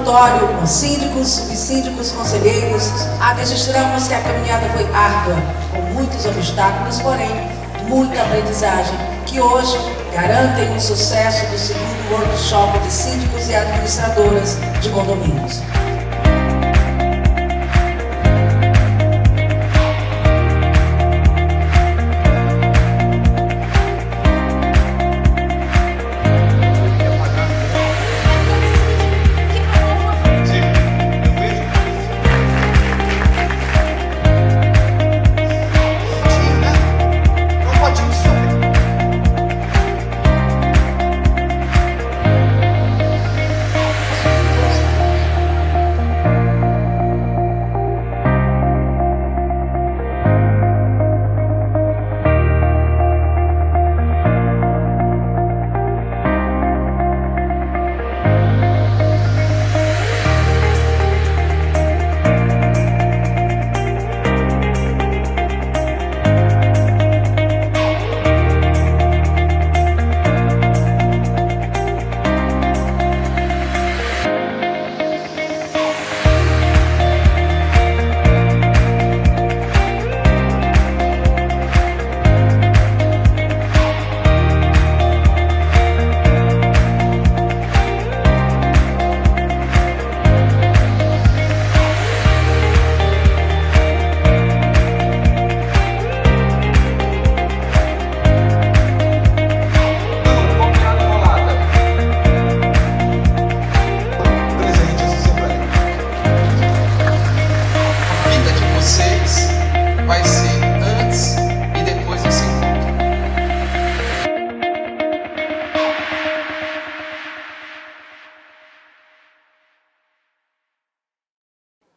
notório com síndicos, subsíndicos, conselheiros, registramos que a caminhada foi árdua, com muitos obstáculos, porém, muita aprendizagem, que hoje garantem o sucesso do segundo workshop de síndicos e administradoras de condomínios.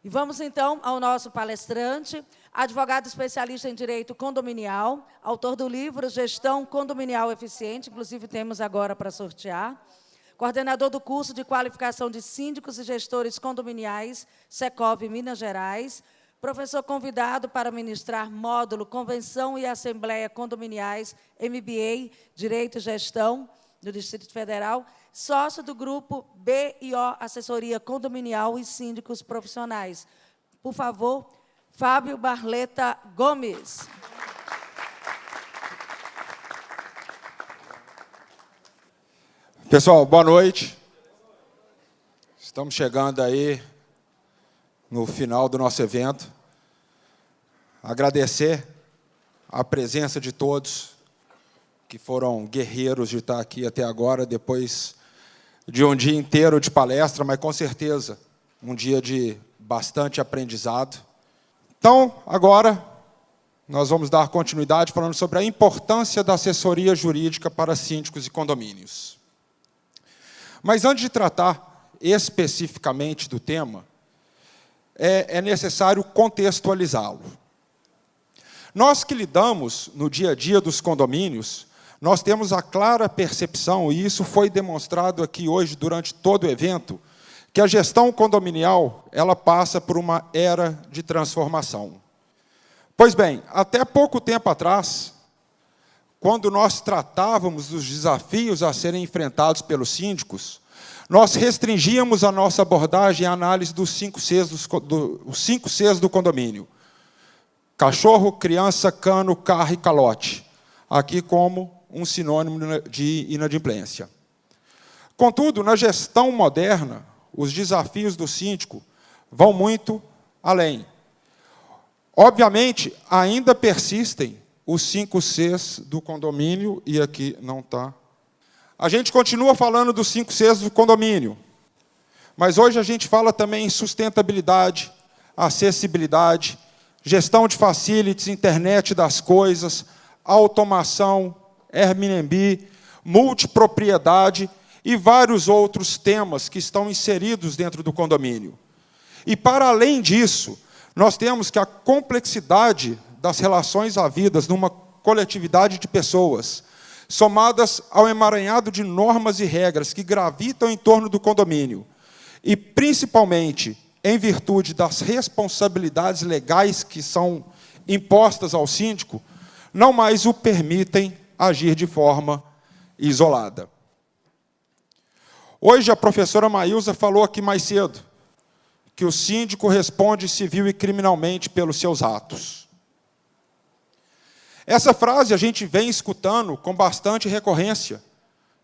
E vamos, então, ao nosso palestrante, advogado especialista em direito condominial, autor do livro Gestão Condominial Eficiente, inclusive temos agora para sortear, coordenador do curso de qualificação de síndicos e gestores condominiais, Secov, Minas Gerais, professor convidado para ministrar módulo Convenção e Assembleia Condominiais, MBA, Direito e Gestão, do Distrito Federal, sócio do grupo BIO Assessoria Condominial e Síndicos Profissionais. Por favor, Fábio Barleta Gomes. Pessoal, boa noite. Estamos chegando aí no final do nosso evento. Agradecer a presença de todos que foram guerreiros de estar aqui até agora, depois de um dia inteiro de palestra, mas com certeza um dia de bastante aprendizado. Então, agora, nós vamos dar continuidade falando sobre a importância da assessoria jurídica para síndicos e condomínios. Mas antes de tratar especificamente do tema, é necessário contextualizá-lo. Nós que lidamos no dia a dia dos condomínios, nós temos a clara percepção, e isso foi demonstrado aqui hoje durante todo o evento, que a gestão condominial ela passa por uma era de transformação. Pois bem, até pouco tempo atrás, quando nós tratávamos dos desafios a serem enfrentados pelos síndicos, nós restringíamos a nossa abordagem à análise dos 5 Cs do condomínio. Cachorro, criança, cano, carro e calote. Aqui como um sinônimo de inadimplência. Contudo, na gestão moderna, os desafios do síndico vão muito além. Obviamente, ainda persistem os 5 Cs do condomínio, e aqui não está. A gente continua falando dos 5 Cs do condomínio, mas hoje a gente fala também em sustentabilidade, acessibilidade, gestão de facilities, internet das coisas, automação, Airbnb, multipropriedade e vários outros temas que estão inseridos dentro do condomínio. E, para além disso, nós temos que a complexidade das relações havidas numa coletividade de pessoas, somadas ao emaranhado de normas e regras que gravitam em torno do condomínio, e, principalmente, em virtude das responsabilidades legais que são impostas ao síndico, não mais o permitem agir de forma isolada. Hoje, a professora Maílza falou aqui mais cedo que o síndico responde civil e criminalmente pelos seus atos. Essa frase a gente vem escutando com bastante recorrência,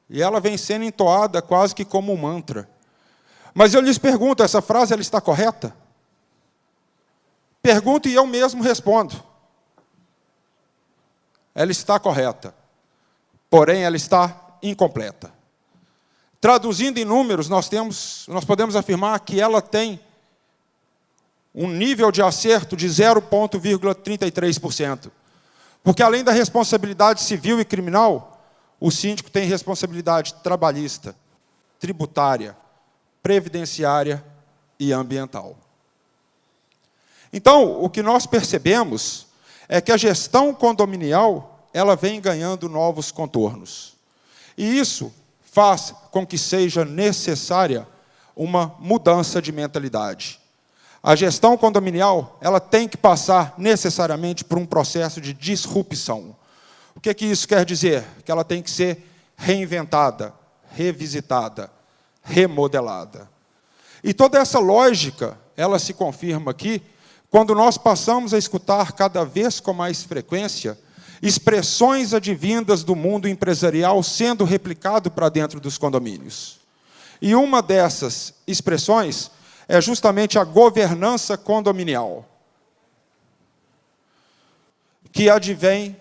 e ela vem sendo entoada quase que como um mantra. Mas eu lhes pergunto, essa frase ela está correta? Pergunto e eu mesmo respondo. Ela está correta, porém ela está incompleta. Traduzindo em números, nós podemos afirmar que ela tem um nível de acerto de 0,33%. Porque, além da responsabilidade civil e criminal, o síndico tem responsabilidade trabalhista, tributária, previdenciária e ambiental. Então, o que nós percebemos é que a gestão condominial ela vem ganhando novos contornos. E isso faz com que seja necessária uma mudança de mentalidade. A gestão condominial ela tem que passar necessariamente por um processo de disrupção. O que isso quer dizer? Que ela tem que ser reinventada, revisitada, remodelada. E toda essa lógica, ela se confirma aqui, quando nós passamos a escutar cada vez com mais frequência expressões advindas do mundo empresarial sendo replicado para dentro dos condomínios. E uma dessas expressões é justamente a governança condominial, que advém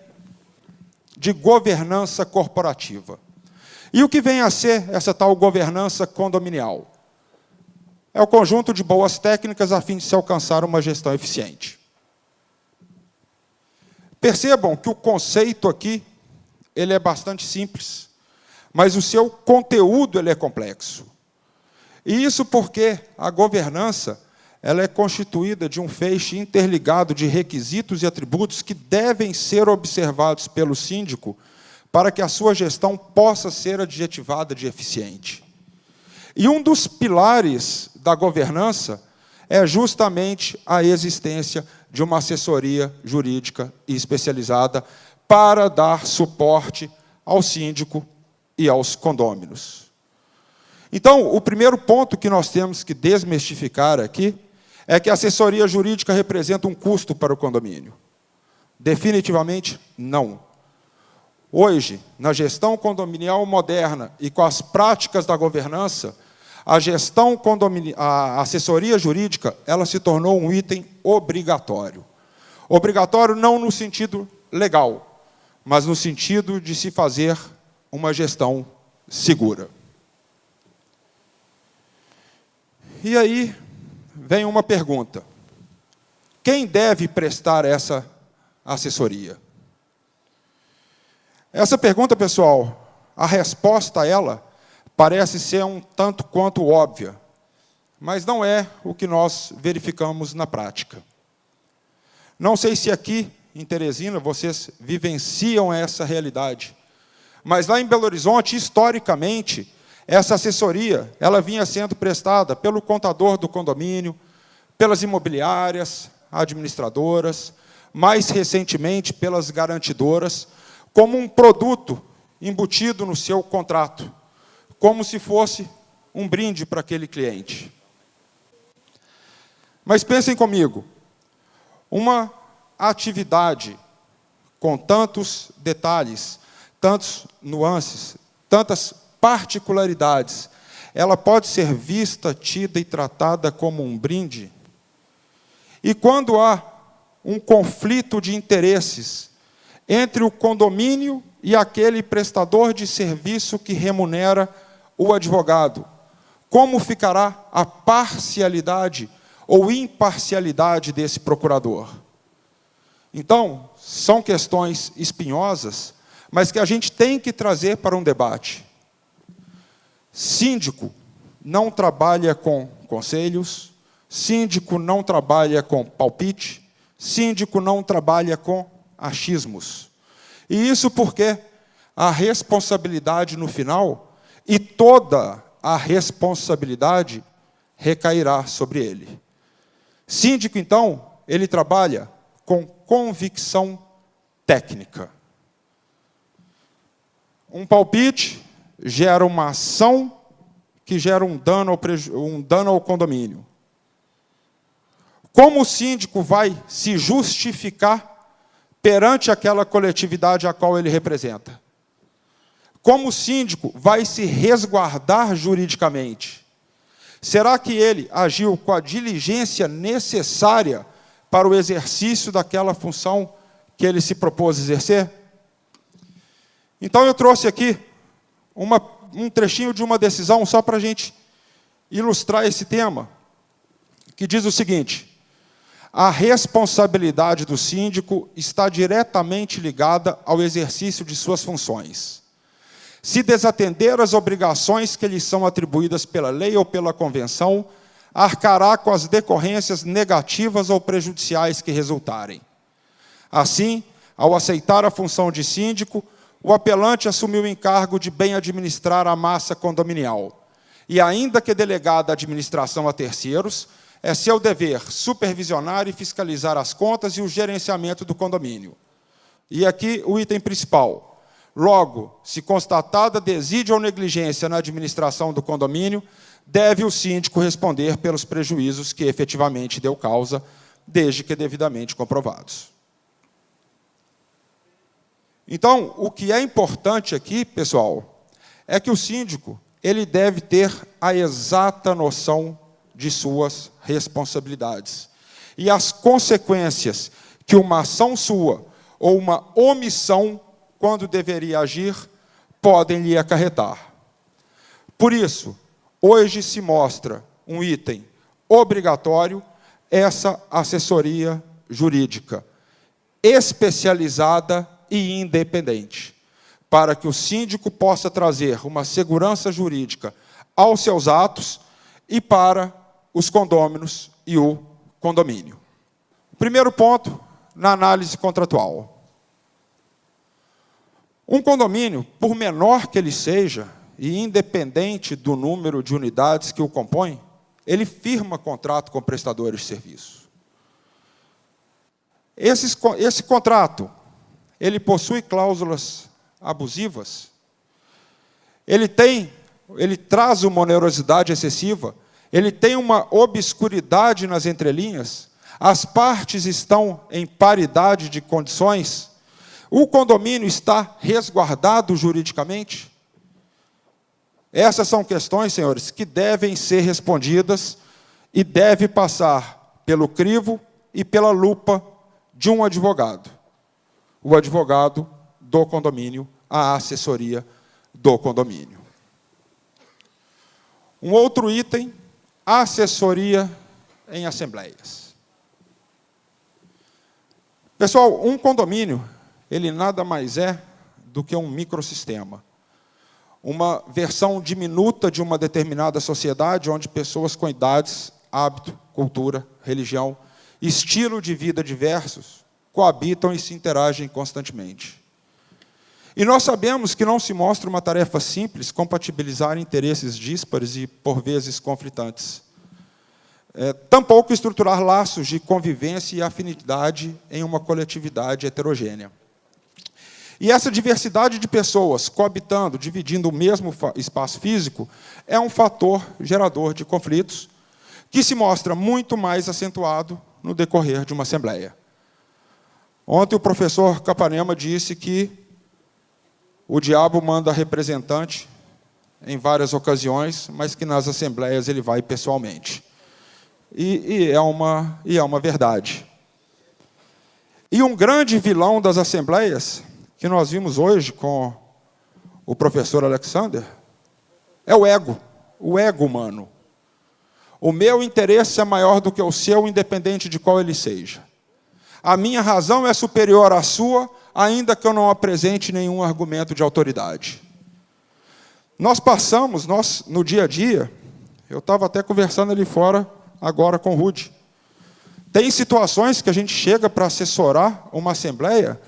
de governança corporativa. E o que vem a ser essa tal governança condominial? É o conjunto de boas técnicas a fim de se alcançar uma gestão eficiente. Percebam que o conceito aqui ele é bastante simples, mas o seu conteúdo ele é complexo. E isso porque a governança ela é constituída de um feixe interligado de requisitos e atributos que devem ser observados pelo síndico para que a sua gestão possa ser adjetivada de eficiente. E um dos pilares da governança é justamente a existência de uma assessoria jurídica e especializada para dar suporte ao síndico e aos condôminos. Então, o primeiro ponto que nós temos que desmistificar aqui é que a assessoria jurídica representa um custo para o condomínio. Definitivamente, não. Hoje, na gestão condominial moderna e com as práticas da governança, a assessoria jurídica ela se tornou um item obrigatório. Obrigatório não no sentido legal, mas no sentido de se fazer uma gestão segura. E aí vem uma pergunta. Quem deve prestar essa assessoria? Essa pergunta, pessoal, a resposta a ela parece ser um tanto quanto óbvia, mas não é o que nós verificamos na prática. Não sei se aqui, em Teresina, vocês vivenciam essa realidade, mas lá em Belo Horizonte, historicamente, essa assessoria ela vinha sendo prestada pelo contador do condomínio, pelas imobiliárias, administradoras, mais recentemente pelas garantidoras, como um produto embutido no seu contrato, como se fosse um brinde para aquele cliente. Mas pensem comigo, uma atividade com tantos detalhes, tantos nuances, tantas particularidades, ela pode ser vista, tida e tratada como um brinde? E quando há um conflito de interesses entre o condomínio e aquele prestador de serviço que remunera o advogado, como ficará a parcialidade ou imparcialidade desse procurador? Então, são questões espinhosas, mas que a gente tem que trazer para um debate. Síndico não trabalha com conselhos, síndico não trabalha com palpite, síndico não trabalha com achismos. E isso porque a responsabilidade no final, e toda a responsabilidade recairá sobre ele. Síndico, então, ele trabalha com convicção técnica. Um palpite gera uma ação que gera um dano ao condomínio. Como o síndico vai se justificar perante aquela coletividade a qual ele representa? Como o síndico vai se resguardar juridicamente? Será que ele agiu com a diligência necessária para o exercício daquela função que ele se propôs exercer? Então, eu trouxe aqui um trechinho de uma decisão, só para a gente ilustrar esse tema, que diz o seguinte: a responsabilidade do síndico está diretamente ligada ao exercício de suas funções. Se desatender às obrigações que lhe são atribuídas pela lei ou pela convenção, arcará com as decorrências negativas ou prejudiciais que resultarem. Assim, ao aceitar a função de síndico, o apelante assumiu o encargo de bem administrar a massa condominial. E, ainda que delegada a administração a terceiros, é seu dever supervisionar e fiscalizar as contas e o gerenciamento do condomínio. E aqui o item principal. Logo, se constatada desídia ou negligência na administração do condomínio, deve o síndico responder pelos prejuízos que efetivamente deu causa, desde que devidamente comprovados. Então, o que é importante aqui, pessoal, é que o síndico ele deve ter a exata noção de suas responsabilidades e as consequências que uma ação sua ou uma omissão, quando deveria agir, podem lhe acarretar. Por isso, hoje se mostra um item obrigatório, essa assessoria jurídica, especializada e independente, para que o síndico possa trazer uma segurança jurídica aos seus atos e para os condôminos e o condomínio. Primeiro ponto, na análise contratual. Um condomínio, por menor que ele seja, e independente do número de unidades que o compõem, ele firma contrato com prestadores de serviço. Esse contrato, ele possui cláusulas abusivas, ele traz uma onerosidade excessiva, ele tem uma obscuridade nas entrelinhas, as partes estão em paridade de condições, o condomínio está resguardado juridicamente? Essas são questões, senhores, que devem ser respondidas e deve passar pelo crivo e pela lupa de um advogado. O advogado do condomínio, a assessoria do condomínio. Um outro item, assessoria em assembleias. Pessoal, um condomínio, ele nada mais é do que um microsistema. Uma versão diminuta de uma determinada sociedade, onde pessoas com idades, hábito, cultura, religião, estilo de vida diversos, coabitam e se interagem constantemente. E nós sabemos que não se mostra uma tarefa simples compatibilizar interesses díspares e, por vezes, conflitantes. Tampouco estruturar laços de convivência e afinidade em uma coletividade heterogênea. E essa diversidade de pessoas coabitando, dividindo o mesmo espaço físico, é um fator gerador de conflitos que se mostra muito mais acentuado no decorrer de uma assembleia. Ontem o professor Capanema disse que o diabo manda representante em várias ocasiões, mas que nas assembleias ele vai pessoalmente. E é uma verdade. E um grande vilão das assembleias, que nós vimos hoje com o professor Alexander, é o ego humano. O meu interesse é maior do que o seu, independente de qual ele seja. A minha razão é superior à sua, ainda que eu não apresente nenhum argumento de autoridade. Nós, no dia a dia, eu estava até conversando ali fora, agora com o Rudy, tem situações que a gente chega para assessorar uma assembleia,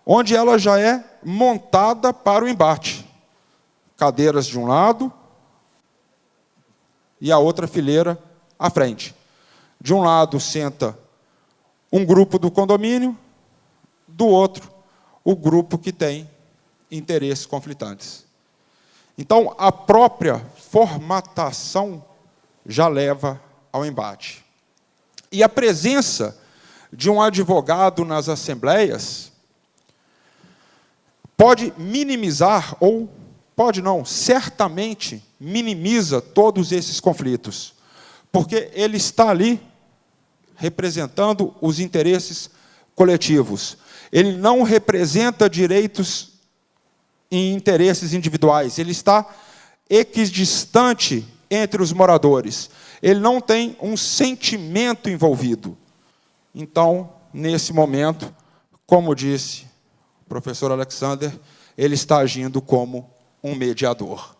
onde ela já é montada para o embate. Cadeiras de um lado e a outra fileira à frente. De um lado senta um grupo do condomínio, do outro, o grupo que tem interesses conflitantes. Então, a própria formatação já leva ao embate. E a presença de um advogado nas assembleias pode minimizar, ou pode não, certamente minimiza todos esses conflitos, porque ele está ali representando os interesses coletivos. Ele não representa direitos e interesses individuais. Ele está equidistante entre os moradores. Ele não tem um sentimento envolvido. Então, nesse momento, como disse o professor Alexander, ele está agindo como um mediador.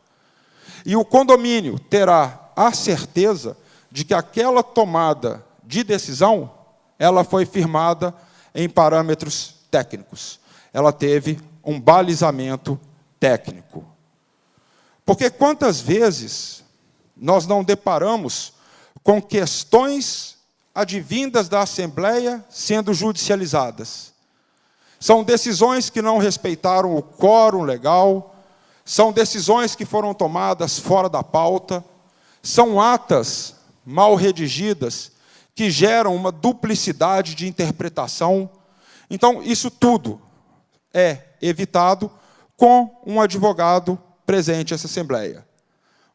E o condomínio terá a certeza de que aquela tomada de decisão, ela foi firmada em parâmetros técnicos. Ela teve um balizamento técnico. Porque quantas vezes nós não deparamos com questões advindas da Assembleia sendo judicializadas? São decisões que não respeitaram o quórum legal, são decisões que foram tomadas fora da pauta, são atas mal redigidas que geram uma duplicidade de interpretação. Então, isso tudo é evitado com um advogado presente nessa Assembleia.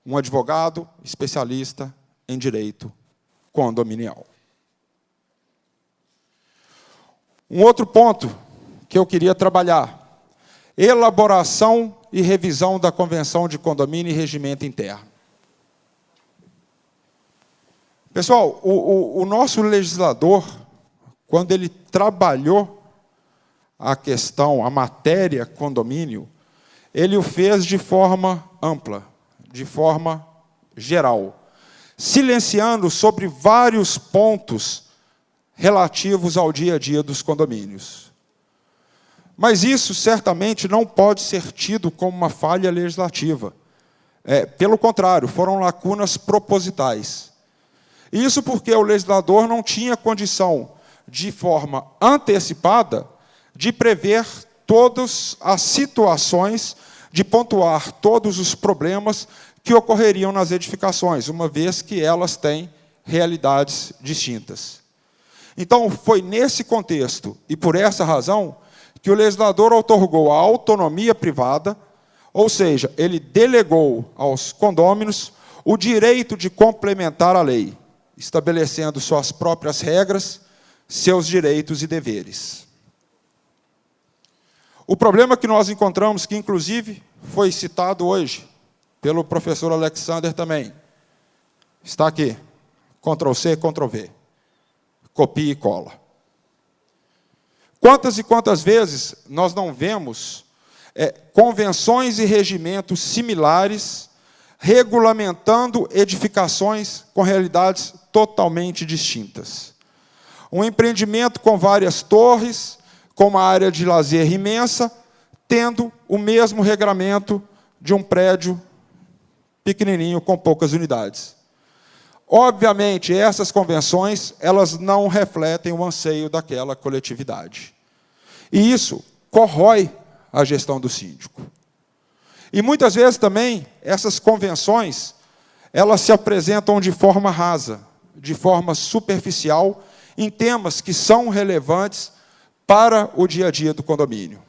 Um advogado especialista em direito condominial. Um outro ponto que eu queria trabalhar: elaboração e revisão da Convenção de Condomínio e Regimento Interno. Pessoal, o nosso legislador, quando ele trabalhou a questão, a matéria condomínio, ele o fez de forma ampla, de forma geral, silenciando sobre vários pontos relativos ao dia a dia dos condomínios. Mas isso certamente não pode ser tido como uma falha legislativa. Pelo contrário, foram lacunas propositais. Isso porque o legislador não tinha condição, de forma antecipada, de prever todas as situações, de pontuar todos os problemas que ocorreriam nas edificações, uma vez que elas têm realidades distintas. Então, foi nesse contexto, e por essa razão, que o legislador outorgou a autonomia privada, ou seja, ele delegou aos condôminos o direito de complementar a lei, estabelecendo suas próprias regras, seus direitos e deveres. O problema que nós encontramos, que inclusive foi citado hoje pelo professor Alexander também, está aqui, Ctrl+C, Ctrl+V, copia e cola. Quantas e quantas vezes nós não vemos convenções e regimentos similares regulamentando edificações com realidades totalmente distintas. Um empreendimento com várias torres, com uma área de lazer imensa, tendo o mesmo regramento de um prédio pequenininho com poucas unidades. Obviamente, essas convenções, elas não refletem o anseio daquela coletividade. E isso corrói a gestão do síndico. E muitas vezes também, essas convenções, elas se apresentam de forma rasa, de forma superficial, em temas que são relevantes para o dia a dia do condomínio.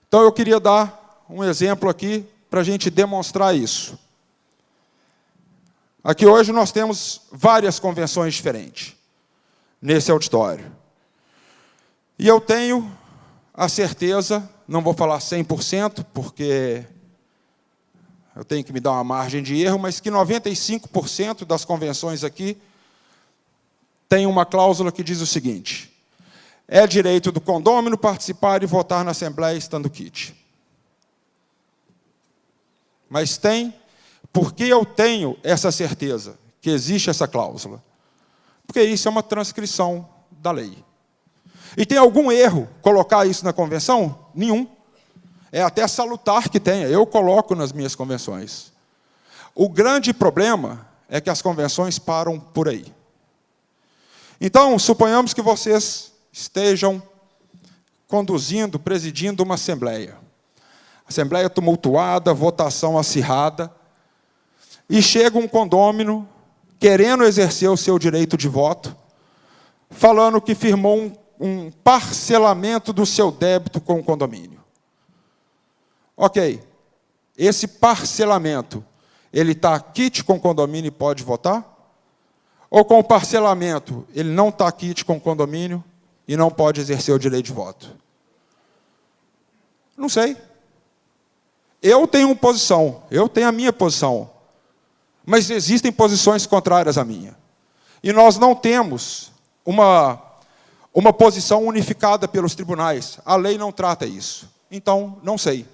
Então, eu queria dar um exemplo aqui para a gente demonstrar isso. Aqui hoje nós temos várias convenções diferentes nesse auditório. E eu tenho a certeza, não vou falar 100%, porque eu tenho que me dar uma margem de erro, mas que 95% das convenções aqui tem uma cláusula que diz o seguinte: é direito do condômino participar e votar na Assembleia estando quite. Mas tem, porque eu tenho essa certeza que existe essa cláusula? Porque isso é uma transcrição da lei. E tem algum erro colocar isso na convenção? Nenhum. É até salutar que tenha, eu coloco nas minhas convenções. O grande problema é que as convenções param por aí. Então, suponhamos que vocês estejam conduzindo, presidindo uma assembleia. Assembleia tumultuada, votação acirrada, e chega um condômino querendo exercer o seu direito de voto, falando que firmou um parcelamento do seu débito com o condomínio. Ok, esse parcelamento, ele está quite com o condomínio e pode votar? Ou com o parcelamento, ele não está quite com o condomínio e não pode exercer o direito de voto? Não sei. Eu tenho uma posição, eu tenho a minha posição, mas existem posições contrárias à minha. E nós não temos uma posição unificada pelos tribunais. A lei não trata isso. Então, não sei.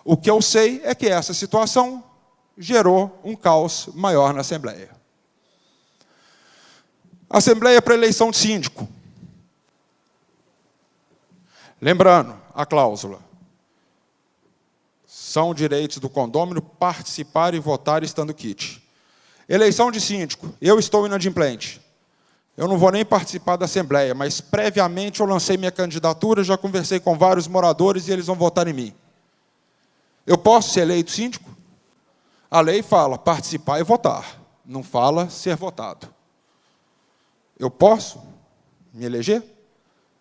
O que eu sei é que essa situação gerou um caos maior na Assembleia. Assembleia para eleição de síndico. Lembrando, a cláusula. São direitos do condômino participar e votar estando quite. Eleição de síndico. Eu estou inadimplente. Eu não vou nem participar da Assembleia, mas previamente eu lancei minha candidatura, já conversei com vários moradores e eles vão votar em mim. Eu posso ser eleito síndico? A lei fala participar e votar, não fala ser votado. Eu posso me eleger?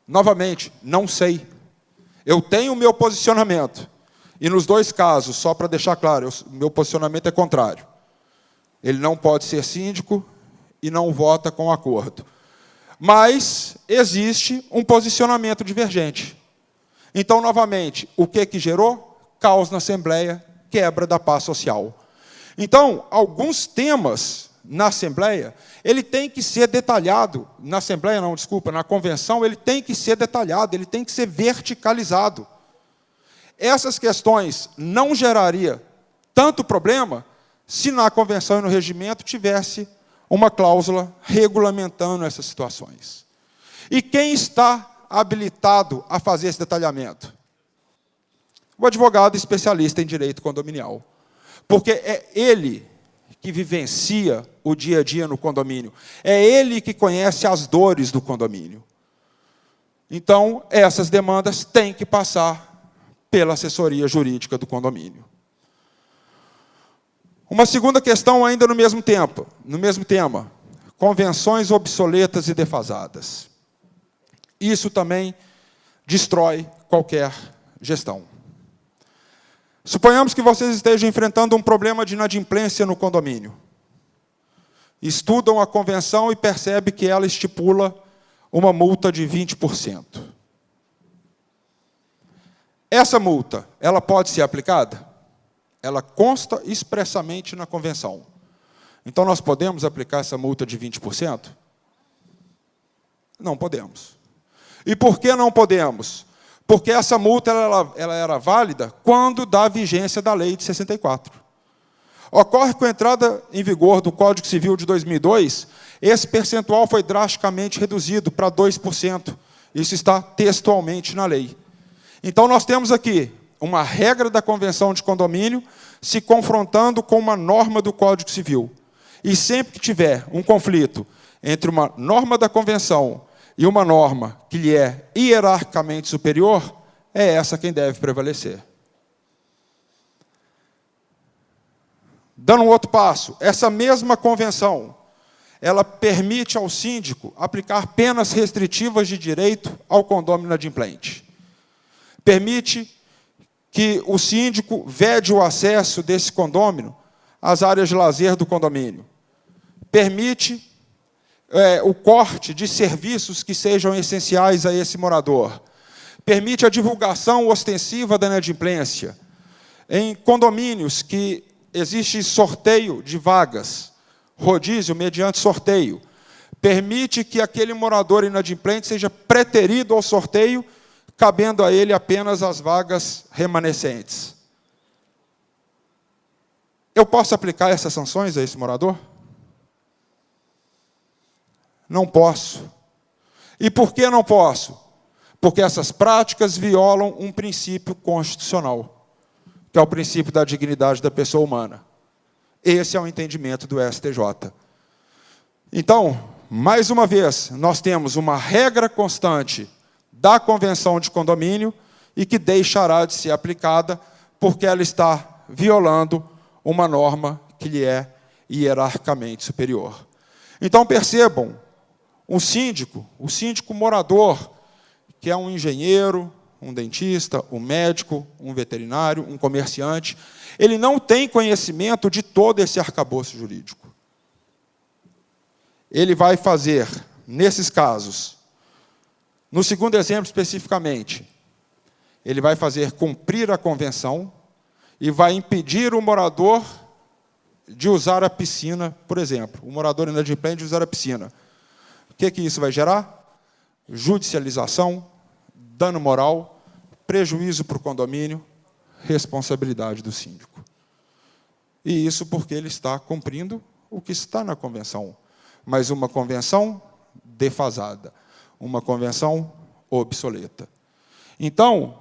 Novamente, não sei. Eu tenho o meu posicionamento. E nos dois casos, só para deixar claro, o meu posicionamento é contrário. Ele não pode ser síndico e não vota com acordo. Mas existe um posicionamento divergente. Então, novamente, o que gerou? Caos na Assembleia, quebra da paz social. Então, alguns temas na Assembleia, ele tem que ser detalhado. Na Assembleia, não, desculpa, na Convenção, ele tem que ser detalhado, ele tem que ser verticalizado. Essas questões não geraria tanto problema se na Convenção e no Regimento tivesse uma cláusula regulamentando essas situações. E quem está habilitado a fazer esse detalhamento? O advogado especialista em direito condominial. Porque é ele que vivencia o dia a dia no condomínio. É ele que conhece as dores do condomínio. Então, essas demandas têm que passar pela assessoria jurídica do condomínio. Uma segunda questão ainda no mesmo tema, convenções obsoletas e defasadas. Isso também destrói qualquer gestão. Suponhamos que vocês estejam enfrentando um problema de inadimplência no condomínio. Estudam a convenção e percebem que ela estipula uma multa de 20%. Essa multa, ela pode ser aplicada? Ela consta expressamente na convenção. Então, nós podemos aplicar essa multa de 20%? Não podemos. E por que não podemos? Porque essa multa ela era válida quando da vigência da lei de 64. Ocorre que com a entrada em vigor do Código Civil de 2002, esse percentual foi drasticamente reduzido para 2%. Isso está textualmente na lei. Então, nós temos aqui uma regra da Convenção de Condomínio se confrontando com uma norma do Código Civil. E sempre que tiver um conflito entre uma norma da Convenção e uma norma que lhe é hierarquicamente superior, é essa quem deve prevalecer. Dando um outro passo, essa mesma convenção, ela permite ao síndico aplicar penas restritivas de direito ao condômino inadimplente. Permite que o síndico vede o acesso desse condômino às áreas de lazer do condomínio. Permite o corte de serviços que sejam essenciais a esse morador. Permite a divulgação ostensiva da inadimplência. Em condomínios que existe sorteio de vagas, rodízio mediante sorteio, permite que aquele morador inadimplente seja preterido ao sorteio, cabendo a ele apenas as vagas remanescentes. Eu posso aplicar essas sanções a esse morador? Não posso. E por que não posso? Porque essas práticas violam um princípio constitucional, que é o princípio da dignidade da pessoa humana. Esse é o entendimento do STJ. Então, mais uma vez, nós temos uma regra constante da Convenção de Condomínio e que deixará de ser aplicada porque ela está violando uma norma que lhe é hierarquicamente superior. Então, percebam, o síndico morador, que é um engenheiro, um dentista, um médico, um veterinário, um comerciante, ele não tem conhecimento de todo esse arcabouço jurídico. Ele vai fazer, nesses casos, no segundo exemplo especificamente, ele vai fazer cumprir a convenção e vai impedir o morador de usar a piscina, por exemplo. O morador inadimplente de usar a piscina. O que isso vai gerar? Judicialização, dano moral, prejuízo para o condomínio, responsabilidade do síndico. E isso porque ele está cumprindo o que está na convenção. Mas uma convenção defasada, uma convenção obsoleta. Então,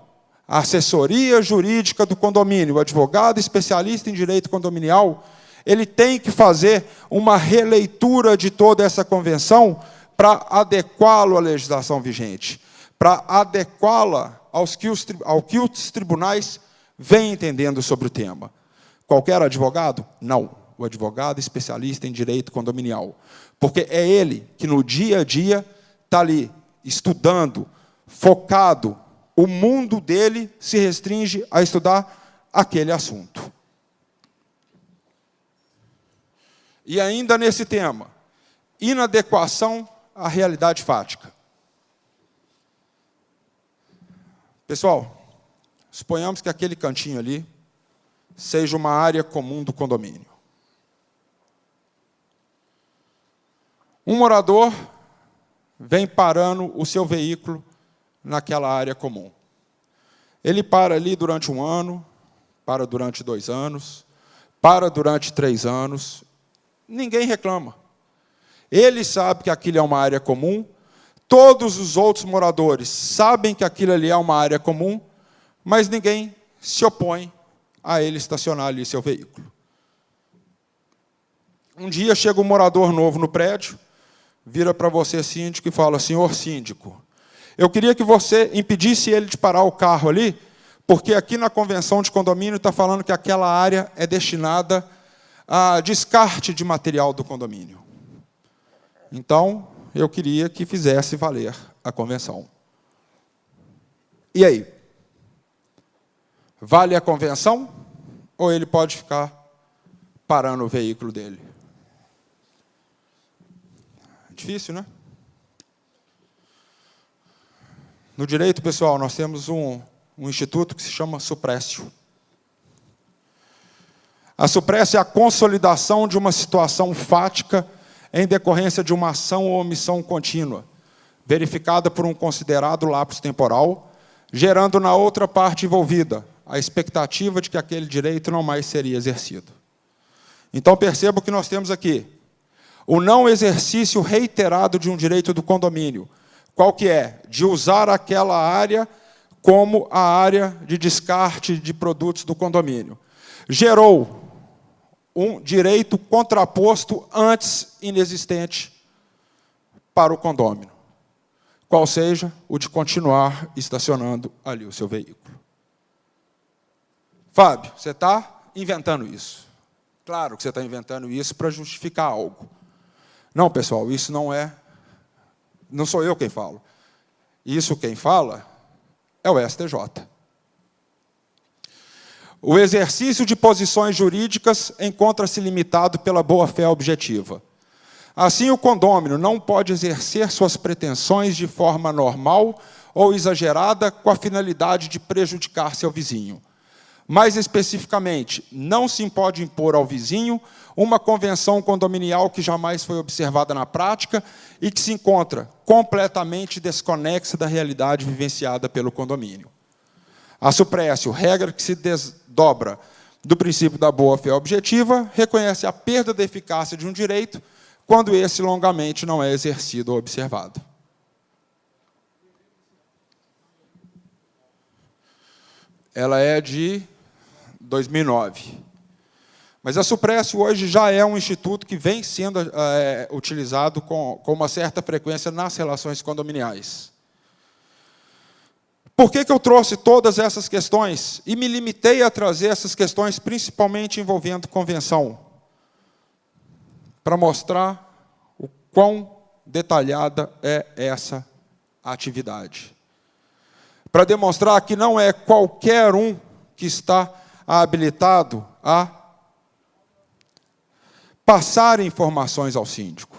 a assessoria jurídica do condomínio, o advogado especialista em direito condominial, ele tem que fazer uma releitura de toda essa convenção para adequá-lo à legislação vigente, para adequá-la ao que os tribunais vêm entendendo sobre o tema. Qualquer advogado? Não. O advogado especialista em direito condominial. Porque é ele que, no dia a dia, está ali, estudando, focado. O mundo dele se restringe a estudar aquele assunto. E ainda nesse tema, inadequação à realidade fática. Pessoal, suponhamos que aquele cantinho ali seja uma área comum do condomínio. Um morador vem parando o seu veículo naquela área comum. Ele para ali durante 1 ano, para durante 2 anos, para durante 3 anos. Ninguém reclama. Ele sabe que aquilo é uma área comum, todos os outros moradores sabem que aquilo ali é uma área comum, mas ninguém se opõe a ele estacionar ali seu veículo. Um dia chega um morador novo no prédio, vira para você, síndico, e fala: senhor síndico, eu queria que você impedisse ele de parar o carro ali, porque aqui na convenção de condomínio está falando que aquela área é destinada a descarte de material do condomínio. Então, eu queria que fizesse valer a convenção. E aí? Vale a convenção? Ou ele pode ficar parando o veículo dele? Difícil, né? No direito, pessoal, nós temos um instituto que se chama suprécio. A suprécio é a consolidação de uma situação fática em decorrência de uma ação ou omissão contínua, verificada por um considerado lapso temporal, gerando na outra parte envolvida a expectativa de que aquele direito não mais seria exercido. Então, perceba o que nós temos aqui. O não exercício reiterado de um direito do condomínio. Qual que é? De usar aquela área como a área de descarte de produtos do condomínio. Gerou um direito contraposto antes inexistente para o condômino, qual seja o de continuar estacionando ali o seu veículo. Fábio, você está inventando isso. Claro que você está inventando isso para justificar algo. Não, pessoal, isso não sou eu quem falo. Isso quem fala é o STJ. O exercício de posições jurídicas encontra-se limitado pela boa-fé objetiva. Assim, o condômino não pode exercer suas pretensões de forma normal ou exagerada com a finalidade de prejudicar seu vizinho. Mais especificamente, não se pode impor ao vizinho uma convenção condominial que jamais foi observada na prática e que se encontra completamente desconexa da realidade vivenciada pelo condomínio. A suprécio, regra que se desdobra do princípio da boa-fé objetiva, reconhece a perda da eficácia de um direito quando esse longamente não é exercido ou observado. Ela é de 2009. Mas a suprécio hoje já é um instituto que vem sendo utilizado com uma certa frequência nas relações condominiais. Por que eu trouxe todas essas questões? E me limitei a trazer essas questões, principalmente envolvendo convenção, para mostrar o quão detalhada é essa atividade. Para demonstrar que não é qualquer um que está habilitado a passar informações ao síndico.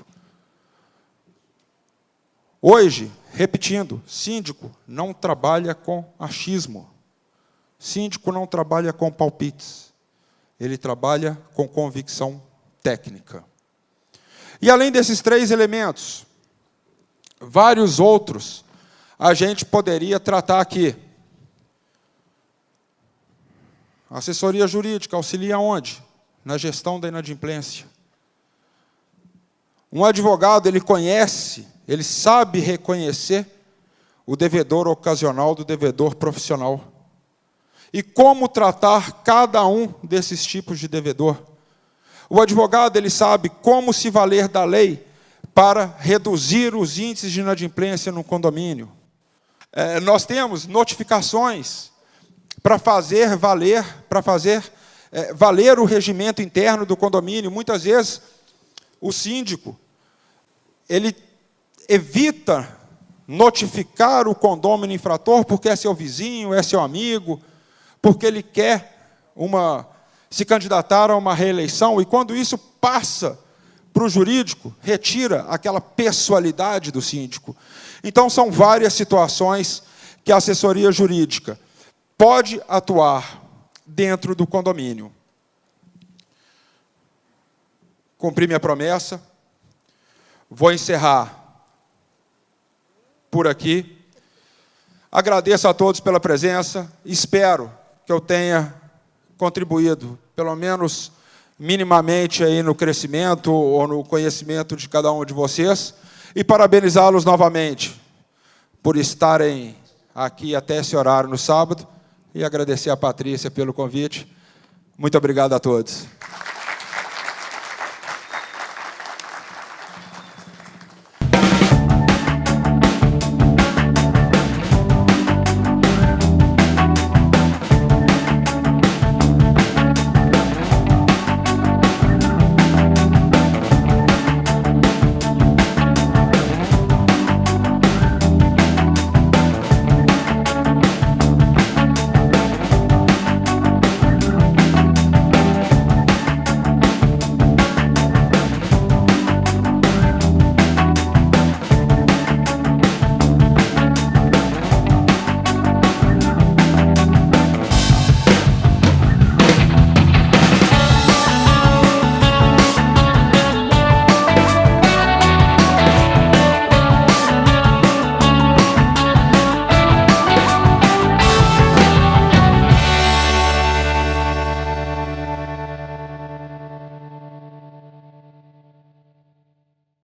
Hoje, repetindo, síndico não trabalha com achismo. Síndico não trabalha com palpites. Ele trabalha com convicção técnica. E além desses 3 elementos, vários outros a gente poderia tratar aqui. A assessoria jurídica auxilia onde? Na gestão da inadimplência. Um advogado, ele conhece, ele sabe reconhecer o devedor ocasional do devedor profissional. E como tratar cada um desses tipos de devedor. O advogado, ele sabe como se valer da lei para reduzir os índices de inadimplência no condomínio. Nós temos notificações para fazer valer o regimento interno do condomínio. Muitas vezes, o síndico, ele evita notificar o condômino infrator porque é seu vizinho, é seu amigo, porque ele quer se candidatar a uma reeleição, e quando isso passa para o jurídico, retira aquela pessoalidade do síndico. Então, são várias situações que a assessoria jurídica pode atuar dentro do condomínio. Cumpri minha promessa, vou encerrar por aqui. Agradeço a todos pela presença, espero que eu tenha contribuído, pelo menos minimamente, aí no crescimento ou no conhecimento de cada um de vocês, e parabenizá-los novamente por estarem aqui até esse horário no sábado, e agradecer a Patrícia pelo convite. Muito obrigado a todos.